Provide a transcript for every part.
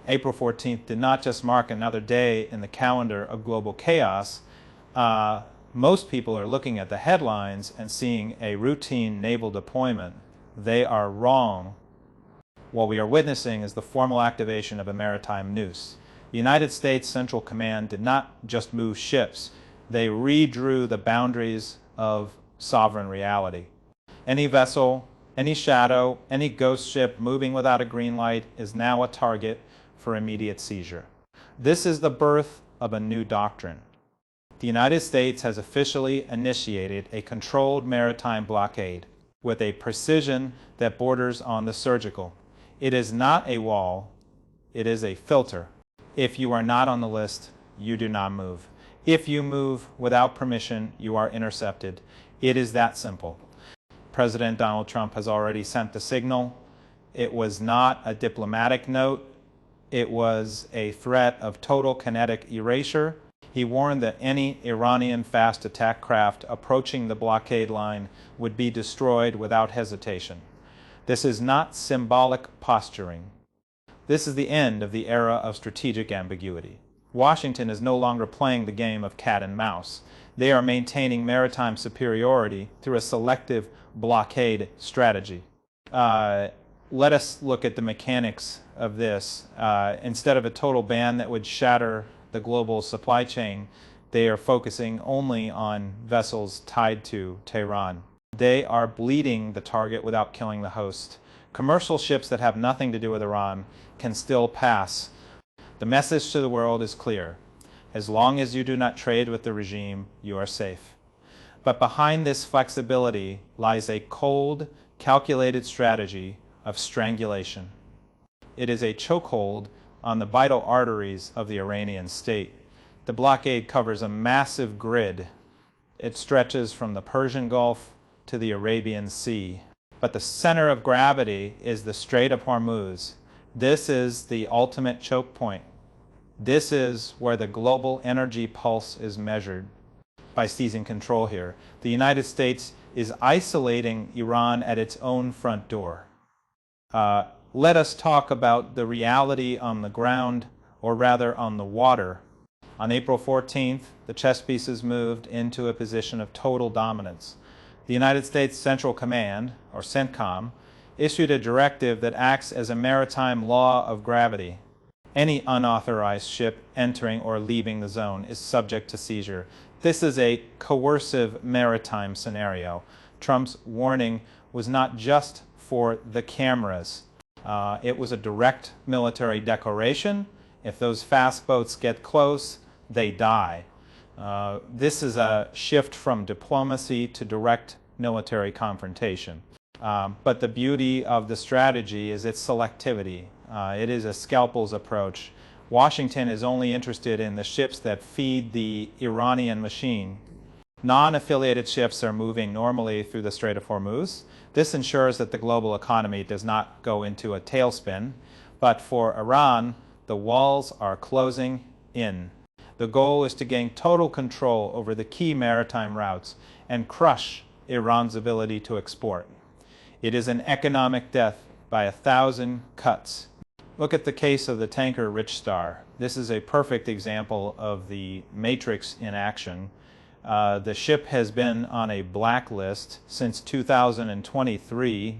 April 14th did not just mark another day in the calendar of global chaos. Most people are looking at the headlines and seeing a routine naval deployment. They are wrong. What we are witnessing is the formal activation of a maritime noose. The United States Central Command did not just move ships. They redrew the boundaries of sovereign reality. Any vessel, any shadow, any ghost ship moving without a green light is now a target for immediate seizure. This is the birth of a new doctrine. The United States has officially initiated a controlled maritime blockade with a precision that borders on the surgical. It is not a wall, it is a filter. If you are not on the list, you do not move. If you move without permission, you are intercepted. It is that simple. President Donald Trump has already sent the signal. It was not a diplomatic note. It was a threat of total kinetic erasure. He warned that any Iranian fast attack craft approaching the blockade line would be destroyed without hesitation. This is not symbolic posturing. This is the end of the era of strategic ambiguity. Washington is no longer playing the game of cat and mouse. They are maintaining maritime superiority through a selective blockade strategy. Let us look at the mechanics of this. Instead of a total ban that would shatter the global supply chain, they are focusing only on vessels tied to Tehran. They are bleeding the target without killing the host. Commercial ships that have nothing to do with Iran can still pass. The message to the world is clear. As long as you do not trade with the regime, you are safe. But behind this flexibility lies a cold, calculated strategy of strangulation. It is a chokehold on the vital arteries of the Iranian state. The blockade covers a massive grid. It stretches from the Persian Gulf to the Arabian Sea. But the center of gravity is the Strait of Hormuz. This is the ultimate choke point. This is where the global energy pulse is measured by seizing control here. The United States is isolating Iran at its own front door. Let us talk about the reality on the ground, or rather on the water. On April 14th, the chess pieces moved into a position of total dominance. The United States Central Command, or CENTCOM, issued a directive that acts as a maritime law of gravity. Any unauthorized ship entering or leaving the zone is subject to seizure. This is a coercive maritime scenario. Trump's warning was not just for the cameras. It was a direct military declaration. If those fast boats get close, they die. This is a shift from diplomacy to direct military confrontation. But the beauty of the strategy is its selectivity. It is a scalpels approach. Washington is only interested in the ships that feed the Iranian machine. Non-affiliated ships are moving normally through the Strait of Hormuz. This ensures that the global economy does not go into a tailspin. But for Iran, the walls are closing in. The goal is to gain total control over the key maritime routes and crush Iran's ability to export. It is an economic death by 1,000 cuts. Look at the case of the tanker Rich Star. This is a perfect example of the matrix in action. The ship has been on a blacklist since 2023.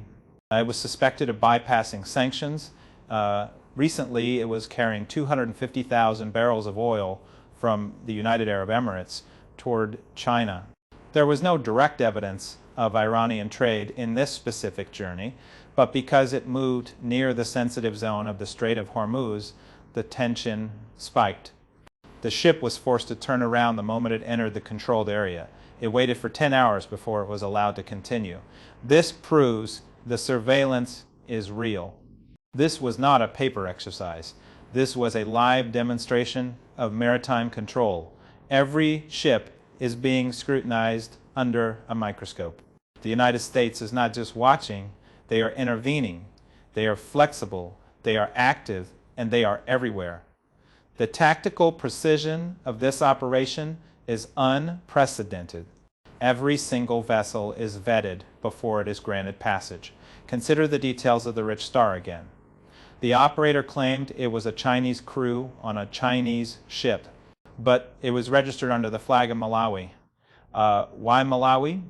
It was suspected of bypassing sanctions. Recently, it was carrying 250,000 barrels of oil from the United Arab Emirates toward China. There was no direct evidence of Iranian trade in this specific journey, but because it moved near the sensitive zone of the Strait of Hormuz, the tension spiked. The ship was forced to turn around the moment it entered the controlled area. It waited for 10 hours before it was allowed to continue. This proves the surveillance is real. This was not a paper exercise. This was a live demonstration of maritime control. Every ship is being scrutinized under a microscope. The United States is not just watching, they are intervening. They are flexible, they are active, and they are everywhere. The tactical precision of this operation is unprecedented. Every single vessel is vetted before it is granted passage. Consider the details of the Rich Star again. The operator claimed it was a Chinese crew on a Chinese ship, but it was registered under the flag of Malawi. Why Malawi?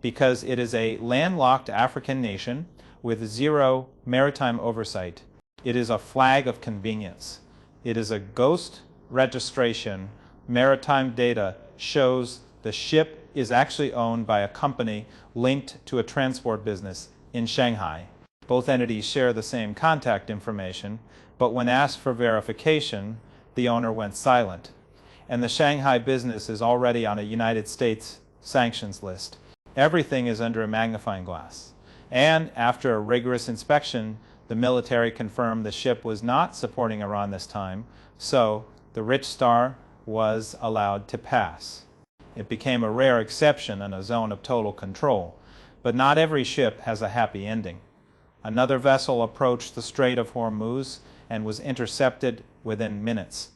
Because it is a landlocked African nation with zero maritime oversight. It is a flag of convenience. It is a ghost registration. Maritime data shows the ship is actually owned by a company linked to a transport business in Shanghai. Both entities share the same contact information, but when asked for verification, the owner went silent. And the Shanghai business is already on a United States sanctions list. Everything is under a magnifying glass. And after a rigorous inspection, the military confirmed the ship was not supporting Iran this time, so the Rich Star was allowed to pass. It became a rare exception in a zone of total control, but not every ship has a happy ending. Another vessel approached the Strait of Hormuz and was intercepted within minutes.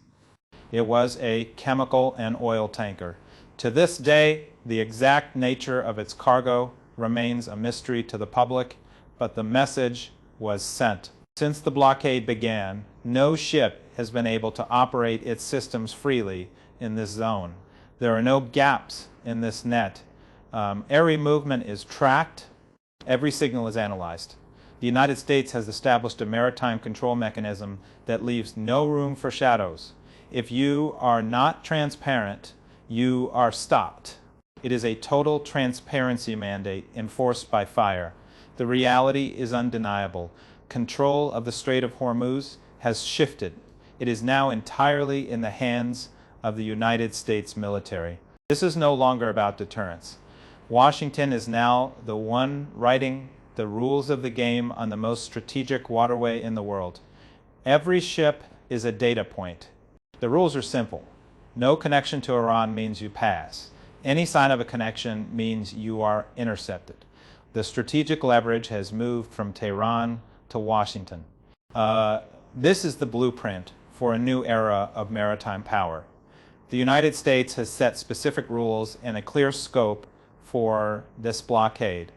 It was a chemical and oil tanker. To this day, the exact nature of its cargo remains a mystery to the public, but the message was sent. Since the blockade began, no ship has been able to operate its systems freely in this zone. There are no gaps in this net. Every movement is tracked. Every signal is analyzed. The United States has established a maritime control mechanism that leaves no room for shadows. If you are not transparent, you are stopped. It is a total transparency mandate enforced by fire. The reality is undeniable. Control of the Strait of Hormuz has shifted. It is now entirely in the hands of the United States military. This is no longer about deterrence. Washington is now the one writing the rules of the game on the most strategic waterway in the world. Every ship is a data point. The rules are simple. No connection to Iran means you pass. Any sign of a connection means you are intercepted. The strategic leverage has moved from Tehran to Washington. This is the blueprint for a new era of maritime power. The United States has set specific rules and a clear scope for this blockade.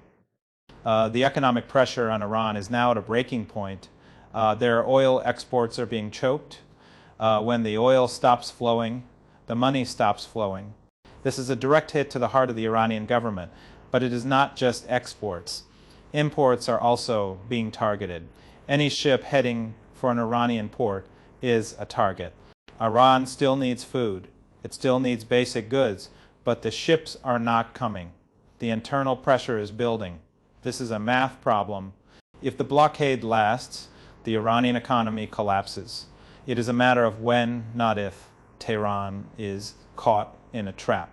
The economic pressure on Iran is now at a breaking point. Their oil exports are being choked. When the oil stops flowing, the money stops flowing. This is a direct hit to the heart of the Iranian government, but it is not just exports. Imports are also being targeted. Any ship heading for an Iranian port is a target. Iran still needs food. It still needs basic goods, but the ships are not coming. The internal pressure is building. This is a math problem. If the blockade lasts, the Iranian economy collapses. It is a matter of when, not if, Tehran is caught in a trap.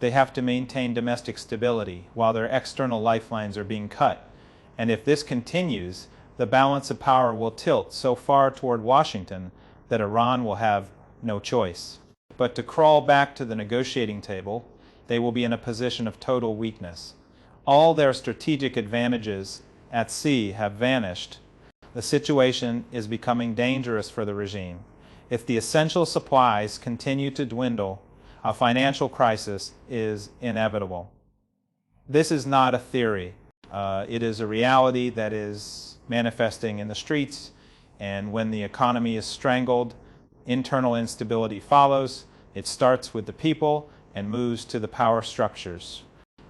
They have to maintain domestic stability while their external lifelines are being cut. And if this continues, the balance of power will tilt so far toward Washington that Iran will have no choice. But to crawl back to the negotiating table, they will be in a position of total weakness. All their strategic advantages at sea have vanished. The situation is becoming dangerous for the regime. If the essential supplies continue to dwindle, a financial crisis is inevitable. This is not a theory. It is a reality that is manifesting in the streets, and when the economy is strangled, internal instability follows. It starts with the people and moves to the power structures.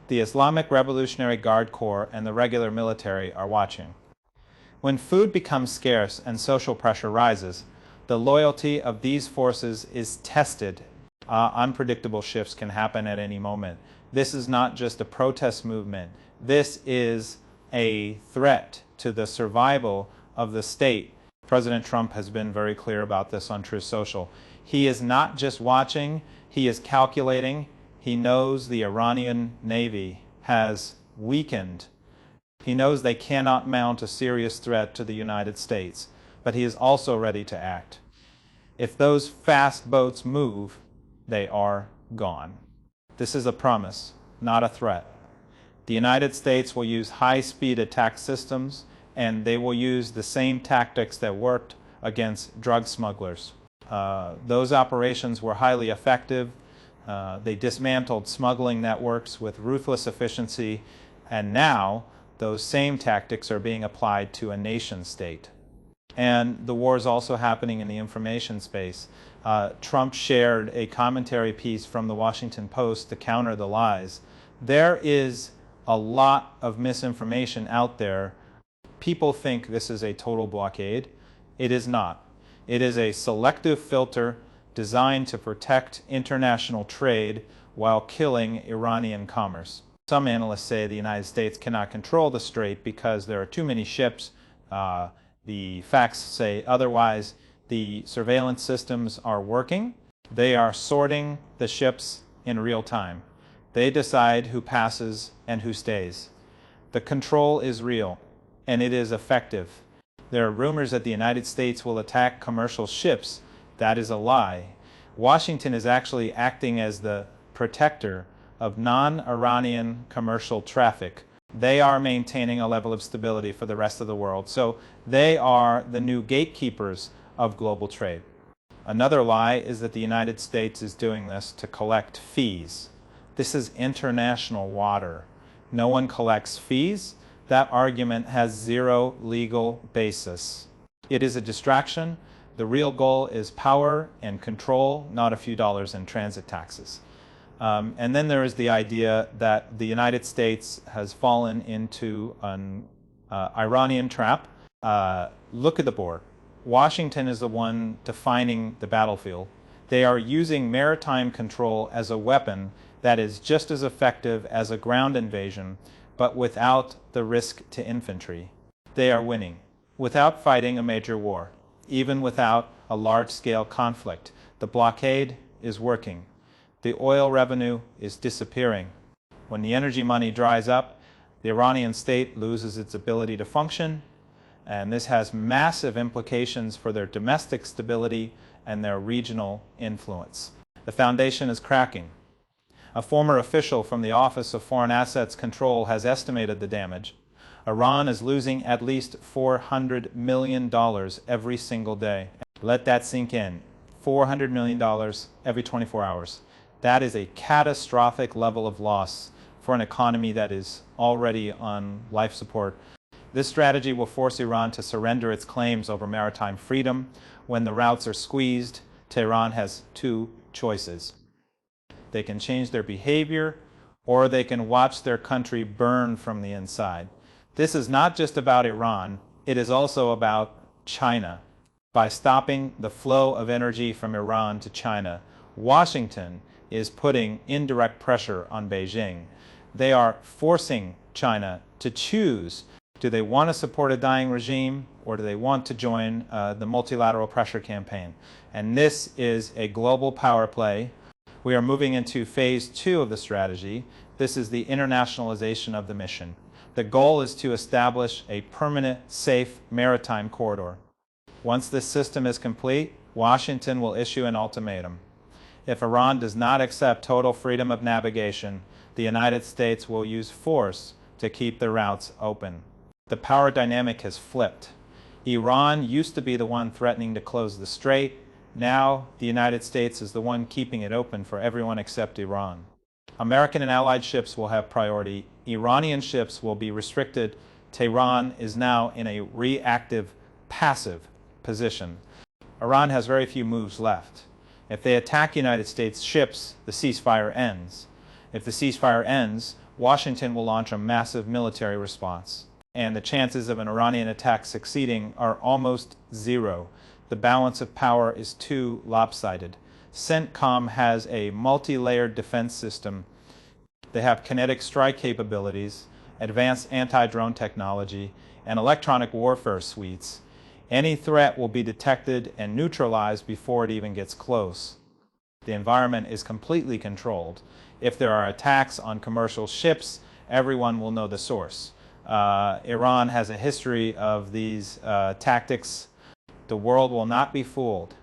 The Islamic Revolutionary Guard Corps and the regular military are watching. When food becomes scarce and social pressure rises, the loyalty of these forces is tested. Unpredictable shifts can happen at any moment. This is not just a protest movement. This is a threat to the survival of the state. President Trump has been very clear about this on Truth Social. He is not just watching, he is calculating. He knows the Iranian Navy has weakened. He knows they cannot mount a serious threat to the United States, but he is also ready to act. If those fast boats move, they are gone. This is a promise, not a threat. The United States will use high-speed attack systems, and they will use the same tactics that worked against drug smugglers. Those operations were highly effective. They dismantled smuggling networks with ruthless efficiency, and now those same tactics are being applied to a nation state. And the war is also happening in the information space. Trump shared a commentary piece from the Washington Post to counter the lies. There is a lot of misinformation out there. People think this is a total blockade. It is not. It is a selective filter designed to protect international trade while killing Iranian commerce. Some analysts say the United States cannot control the Strait because there are too many ships. The facts say otherwise. The surveillance systems are working. They are sorting the ships in real time. They decide who passes and who stays. The control is real, and it is effective. There are rumors that the United States will attack commercial ships. That is a lie. Washington is actually acting as the protector of non-Iranian commercial traffic. They are maintaining a level of stability for the rest of the world. So they are the new gatekeepers of global trade. Another lie is that the United States is doing this to collect fees. This is international water. No one collects fees. That argument has zero legal basis. It is a distraction. The real goal is power and control, not a few dollars in transit taxes. And then there is the idea that the United States has fallen into an Iranian trap. Look at the board. Washington is the one defining the battlefield. They are using maritime control as a weapon that is just as effective as a ground invasion, but without the risk to infantry. They are winning without fighting a major war, even without a large-scale conflict. The blockade is working. The oil revenue is disappearing. When the energy money dries up, the Iranian state loses its ability to function, and this has massive implications for their domestic stability and their regional influence. The foundation is cracking. A former official from the Office of Foreign Assets Control has estimated the damage. Iran is losing at least $400 million every single day. Let that sink in. $400 million every 24 hours. That is a catastrophic level of loss for an economy that is already on life support. This strategy will force Iran to surrender its claims over maritime freedom. When the routes are squeezed, Tehran has two choices. They can change their behavior, or they can watch their country burn from the inside. This is not just about Iran, it is also about China. By stopping the flow of energy from Iran to China, Washington is putting indirect pressure on Beijing. They are forcing China to choose. Do they want to support a dying regime, or do they want to join the multilateral pressure campaign? And this is a global power play. We are moving into phase 2 of the strategy. This is the internationalization of the mission. The goal is to establish a permanent, safe maritime corridor. Once this system is complete, Washington will issue an ultimatum. If Iran does not accept total freedom of navigation, the United States will use force to keep the routes open. The power dynamic has flipped. Iran used to be the one threatening to close the Strait. Now the United States is the one keeping it open for everyone except Iran. American and allied ships will have priority. Iranian ships will be restricted. Tehran is now in a reactive, passive position. Iran has very few moves left. If they attack United States ships, the ceasefire ends. If the ceasefire ends, Washington will launch a massive military response. And the chances of an Iranian attack succeeding are almost zero. The balance of power is too lopsided. CENTCOM has a multi-layered defense system. They have kinetic strike capabilities, advanced anti-drone technology, and electronic warfare suites. Any threat will be detected and neutralized before it even gets close. The environment is completely controlled. If there are attacks on commercial ships, everyone will know the source. Iran has a history of these tactics. The world will not be fooled.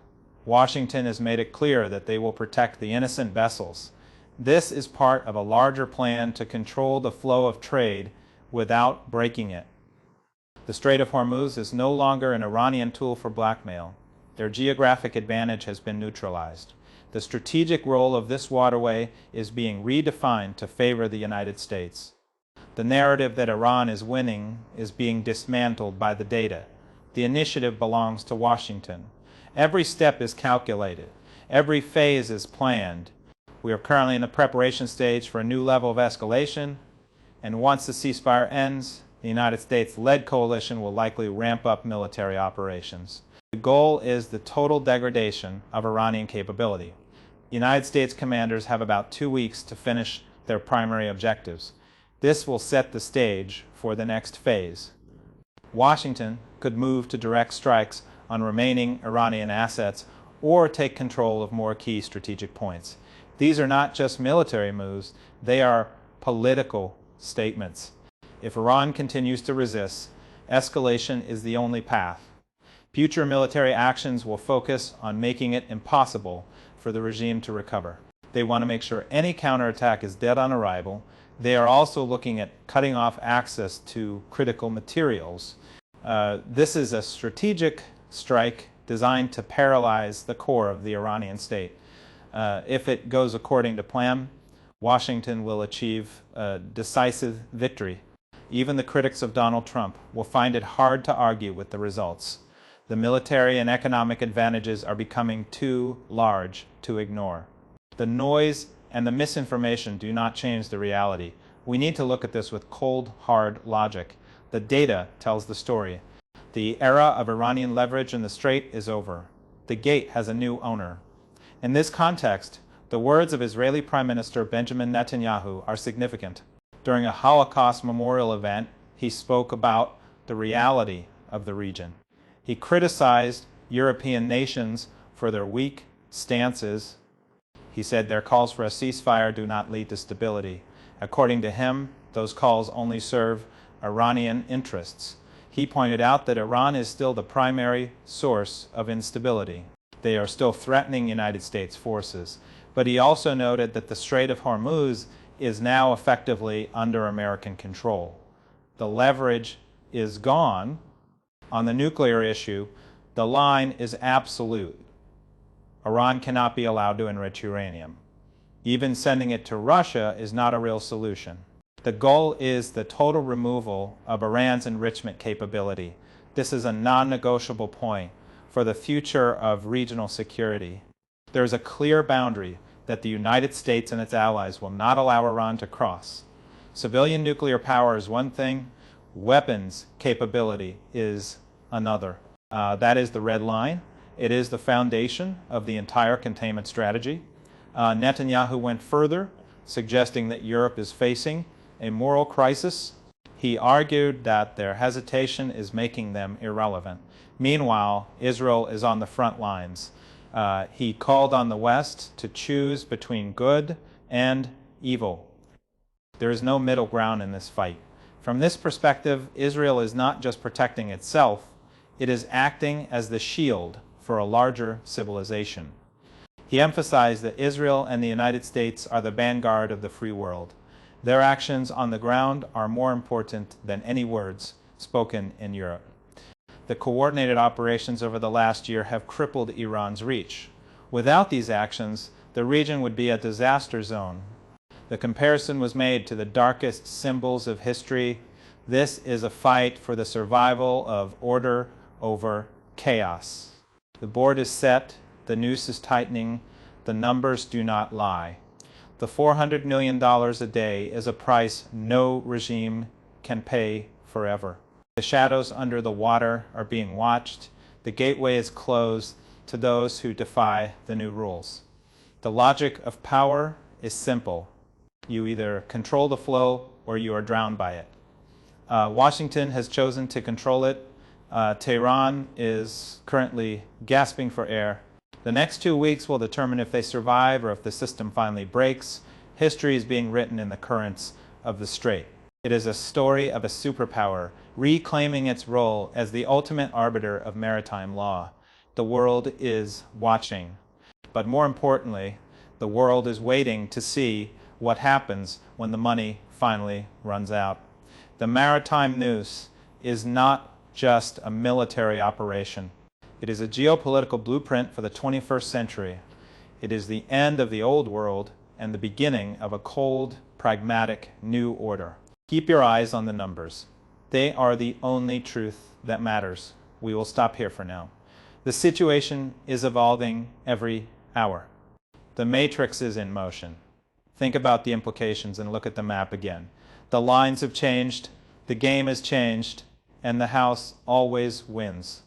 Washington has made it clear that they will protect the innocent vessels. This is part of a larger plan to control the flow of trade without breaking it. The Strait of Hormuz is no longer an Iranian tool for blackmail. Their geographic advantage has been neutralized. The strategic role of this waterway is being redefined to favor the United States. The narrative that Iran is winning is being dismantled by the data. The initiative belongs to Washington. Every step is calculated. Every phase is planned. We are currently in the preparation stage for a new level of escalation, and once the ceasefire ends, the United States-led coalition will likely ramp up military operations. The goal is the total degradation of Iranian capability. United States commanders have about 2 weeks to finish their primary objectives. This will set the stage for the next phase. Washington could move to direct strikes on remaining Iranian assets or take control of more key strategic points. These are not just military moves, they are political statements. If Iran continues to resist, escalation is the only path. Future military actions will focus on making it impossible for the regime to recover. They want to make sure any counterattack is dead on arrival. They are also looking at cutting off access to critical materials. This is a strategic strike designed to paralyze the core of the Iranian state. If it goes according to plan, Washington will achieve a decisive victory. Even the critics of Donald Trump will find it hard to argue with the results. The military and economic advantages are becoming too large to ignore. The noise and the misinformation do not change the reality. We need to look at this with cold, hard logic. The data tells the story. The era of Iranian leverage in the Strait is over. The gate has a new owner. In this context, the words of Israeli Prime Minister Benjamin Netanyahu are significant. During a Holocaust memorial event, he spoke about the reality of the region. He criticized European nations for their weak stances. He said their calls for a ceasefire do not lead to stability. According to him, those calls only serve Iranian interests. He pointed out that Iran is still the primary source of instability. They are still threatening United States forces. But he also noted that the Strait of Hormuz is now effectively under American control. The leverage is gone. On the nuclear issue, the line is absolute. Iran cannot be allowed to enrich uranium. Even sending it to Russia is not a real solution. The goal is the total removal of Iran's enrichment capability. This is a non-negotiable point for the future of regional security. There is a clear boundary that the United States and its allies will not allow Iran to cross. Civilian nuclear power is one thing, weapons capability is another. That is the red line. It is the foundation of the entire containment strategy. Netanyahu went further, suggesting that Europe is facing a moral crisis. He argued that their hesitation is making them irrelevant. Meanwhile, Israel is on the front lines. He called on the West to choose between good and evil. There is no middle ground in this fight. From this perspective, Israel is not just protecting itself, it is acting as the shield for a larger civilization. He emphasized that Israel and the United States are the vanguard of the free world. Their actions on the ground are more important than any words spoken in Europe. The coordinated operations over the last year have crippled Iran's reach. Without these actions, the region would be a disaster zone. The comparison was made to the darkest symbols of history. This is a fight for the survival of order over chaos. The board is set, the noose is tightening, the numbers do not lie. The $400 million a day is a price no regime can pay forever. The shadows under the water are being watched. The gateway is closed to those who defy the new rules. The logic of power is simple. You either control the flow or you are drowned by it. Washington has chosen to control it. Tehran is currently gasping for air. The next 2 weeks will determine if they survive or if the system finally breaks. History is being written in the currents of the Strait. It is a story of a superpower reclaiming its role as the ultimate arbiter of maritime law. The world is watching. But more importantly, the world is waiting to see what happens when the money finally runs out. The Maritime Noose is not just a military operation. It is a geopolitical blueprint for the 21st century. It is the end of the old world and the beginning of a cold, pragmatic new order. Keep your eyes on the numbers. They are the only truth that matters. we will stop here for now. The situation is evolving every hour. The matrix is in motion. Think about the implications and look at the map again. The lines have changed, the game has changed, and the house always wins.